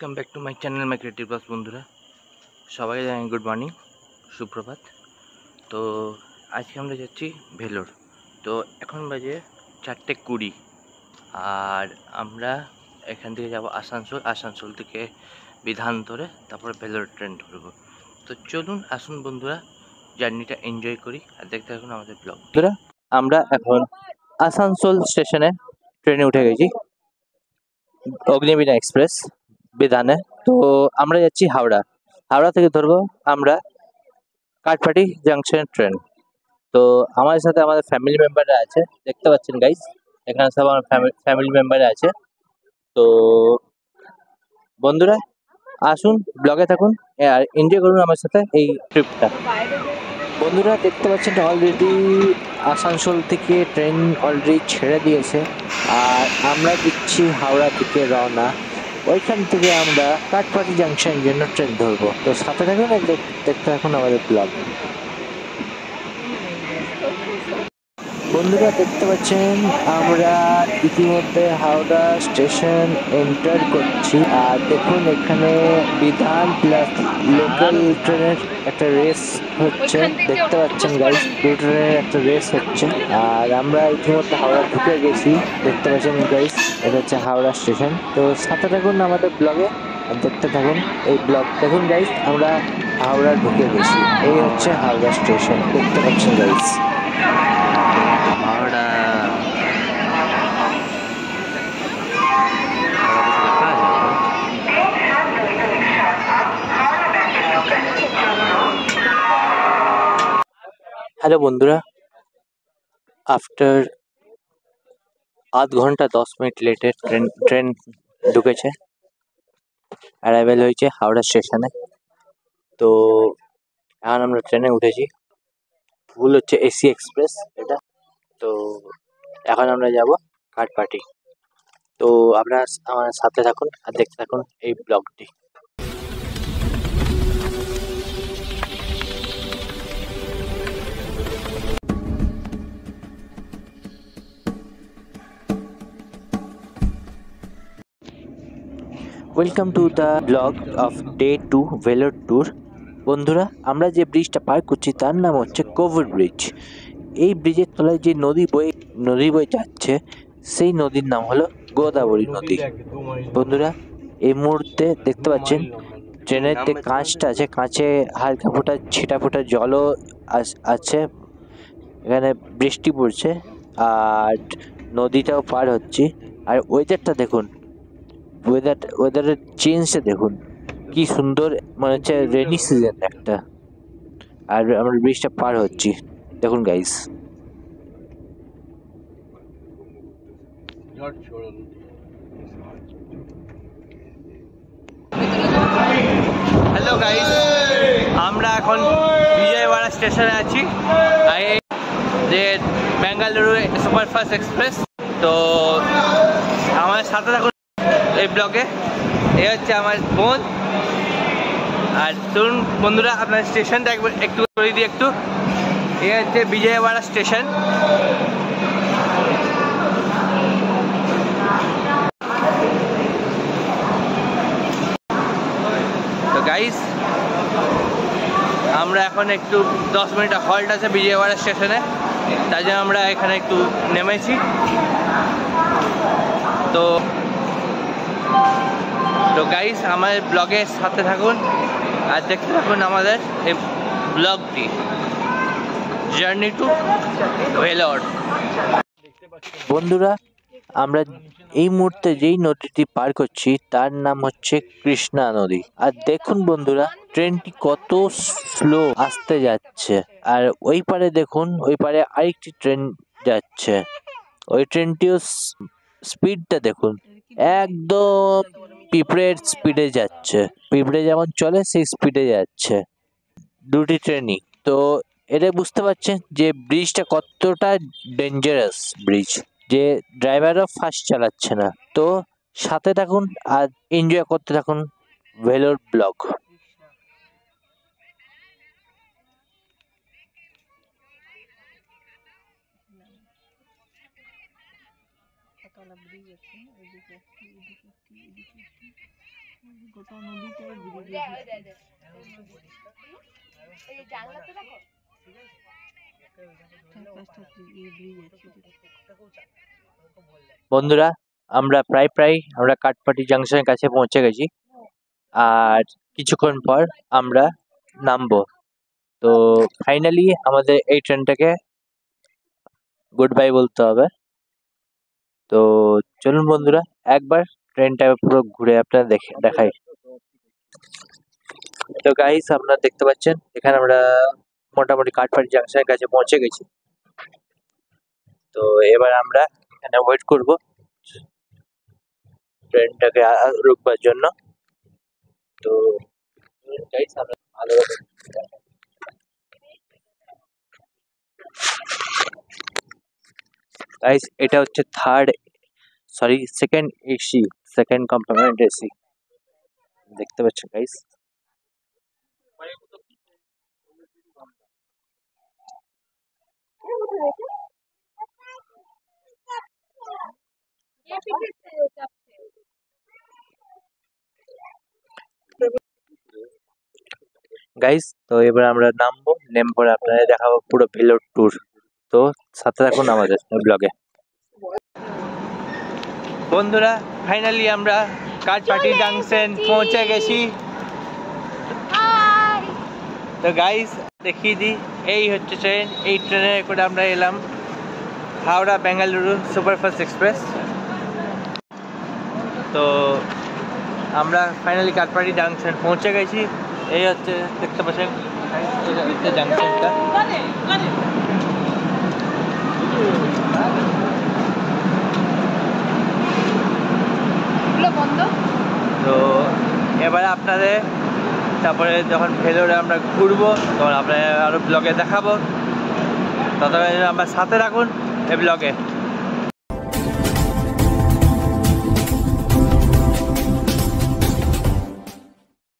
Welcome back to my channel my creative class. বন্ধুরা সবাই জানি গুড মর্নিং, সুপ্রভাত। তো আজকে আমরা যাচ্ছি ভেলোর। তো এখন বাজে 4:20 আর আমরা এখান থেকে যাব আসানসোল থেকে বিধান ধরে তারপরে ভেলোর ট্রেন ধরবো। তো চলুন আসুন বন্ধুরা, জার্নিটা এনজয় করি আর দেখতে থাকুন আমাদের ব্লগ। বন্ধুরা আমরা এখন আসানসোল স্টেশনে ট্রেনে উঠে গেছি, অগ্নিবীণা এক্সপ্রেস বিধানে। তো আমরা যাচ্ছি হাওড়া থেকে ধরবো আমরা কাঠপাটি জাংশন ট্রেন। তো আমাদের সাথে আমাদের ফ্যামিলি মেম্বাররা আছে, দেখতে পাচ্ছেন গাইস, এখানে সব আমার ফ্যামিলি মেম্বাররা আছে। তো বন্ধুরা আসুন, ব্লগে থাকুন আর এনজয় করুন আমার সাথে এই ট্রিপটা। বন্ধুরা দেখতে পাচ্ছেন অলরেডি আসানসোল থেকে ট্রেন অলরেডি ছেড়ে দিয়েছে আর আমরা দিচ্ছি হাওড়া থেকে রওনা। ওইখান থেকে আমরা কাঠপাটি জাংশনের জন্য ট্রেন ধরবো। তো সাথে থাকুন আর দেখতে থাকুন আমাদের ব্লগ। বন্ধুরা দেখতে পাচ্ছেন আমরা ইতিমধ্যে হাওড়া স্টেশন এন্টার করছি আর দেখুন এখানে বিধান প্লাস লোকাল ট্রেনের একটা রেস হচ্ছে, দেখতে পাচ্ছেন গাইস, দুটো ট্রেনের একটা রেস হচ্ছে। আর আমরা ইতিমধ্যে হাওড়া ঢুকে গেছি, দেখতে পাচ্ছেন গাইস, এটা হচ্ছে হাওড়া স্টেশন। তো সাথে থাকুন আমাদের ব্লগে আর দেখতে থাকুন এই ব্লগ। দেখুন গাইস আমরা হাওড়া ঢুকে গেছি, এই হচ্ছে হাওড়া স্টেশন, দেখতে পাচ্ছেন গাইস। হাওড়া হ্যালো বন্ধুরা, আফটার আধ ঘন্টা 10 মিনিট লেটে ট্রেন ঢুকেছে, অ্যারাইভেল হয়েছে হাওড়া স্টেশনে। তো এখন আমরা ট্রেনে উঠেছি, ফুল হচ্ছে এসি এক্সপ্রেস এটা। তো এখন আমরা যাব কাঠপাটি। তো আপনারা আমার সাথে থাকুন আর দেখতে থাকুন এই ব্লগটি। Welcome to the blog off day 2 Vellore tour. বন্ধুরা আমরা যে ব্রিজটা পার করছি তার নাম হচ্ছে কোভার ব্রিজ। এই ব্রিজের তলায় যে নদী বয়ে যাচ্ছে সেই নদীর নাম হলো গোদাবরী নদী। বন্ধুরা এই মুহূর্তে দেখতে পাচ্ছেন ট্রেনের যে কাঁচটা আছে, কাঁচে হালকা ফোটা ছিটা ফোটা জলও আছে। এখানে বৃষ্টি পড়ছে আর নদীটাও পার হচ্ছে। আর ওয়েদারটা দেখুন, ওয়েদারের চেঞ্জটা দেখুন, কি সুন্দর, মনে হচ্ছে রেনি সিজন একটা। আর আমরা ব্রিজটা পার হচ্ছি, দেখুন গাইস। হ্যালো গাইস, আমরা এখন বিজয়ওয়াড়া স্টেশনে আছি, যে বেঙ্গালুরু সুপারফাস্ট এক্সপ্রেস। তো আমার সাথে থাকুন এই ব্লগে। এই হচ্ছে আমার বোন। আর শুনুন বন্ধুরা, আপনার স্টেশনটা একটু করে দিই একটু। এই হচ্ছে বিজয়ওয়াড়া স্টেশন। তো গাইস আমরা এখন একটু 10 মিনিট হল্ট আছে বিজয়ওয়াড়া স্টেশনে, তাই জন্য আমরা এখানে একটু নেমেছি। তো গাইস আমার ব্লগের সাথে থাকুন আর দেখতে থাকুন আমাদের এই ব্লগটি, জার্নি টু ভেলোর। বন্ধুরা আমরা এই মুহূর্তে যেই নদীটি পার করছি তার নাম হচ্ছে কৃষ্ণা নদী। আর দেখুন বন্ধুরা ট্রেনটি কত স্লো আসতে যাচ্ছে। আর ওই পারে দেখুন, ওই পারে আরেকটি ট্রেন যাচ্ছে, ওই ট্রেনটিও স্পিডটা দেখুন, একদম পিঁপড়ের স্পিডে যাচ্ছে। পিঁপড়ে যেমন চলে সেই স্পিডে যাচ্ছে দুটি ট্রেনই। তো এটা বুঝতে পারছেন যে ব্রিজটা কতটা ডেঞ্জারাস ব্রিজ, যে ড্রাইভারও ফাস্ট চালাচ্ছে না। তো সাথে থাকুন আর এনজয় করতে থাকুন ভেলোর ব্লগ। গোটা নদীটাই বন্ধুরা আমরা প্রায় আমরা কাঠপাটি জাংশনের কাছে পৌঁছে গেছি, আর কিছুক্ষণ পর আমরা নামবো। তো ফাইনালি আমাদের এই ট্রেনটাকে গুড বাই বলতে হবে। তো চলুন বন্ধুরা একবার ট্রেনটা পুরো ঘুরে আপনারা দেখাই। তো গাইস আপনারা দেখতে পাচ্ছেন এখানে আমরা মোটামুটি কাঠপাটি জাংশনের কাছে পৌঁছে গেছি। তো এবার আমরা এখানে ওয়েট করব ট্রেনটাকে রুকবার জন্য। তো গাইস আমরা ভালোভাবে গাইস এটা হচ্ছে second AC, second compartment AC দেখতে পাচ্ছেন গাইস। গাইস তো এবার আমরা নামবো, নেমে পরে আপনাদের দেখাবো পুরো ভেলোর ট্যুর। তো সাথে থাকুন আমাদের ব্লগে। বন্ধুরা ফাইনালি আমরা কাঠপাটি জাংশন পৌঁছে গেছি। তো গাইস দেখিয়ে দিই, এই হচ্ছে ট্রেন। এই ট্রেনে করে আমরা এলাম হাওড়া বেঙ্গালুরু সুপারফাস্ট এক্সপ্রেস। তো আমরা ফাইনালি কাঠপাটি জাংশন পৌঁছে গেছি। এই হচ্ছে দেখতে পাচ্ছেন জাংশনটা। তো এবারে আপনাদের তারপরে যখন ভেলোরে আমরা ঘুরবো তখন আপনাদের আরো ব্লগে দেখাবো। ততক্ষণ আমরা সাথে রাখুন এই ব্লগে।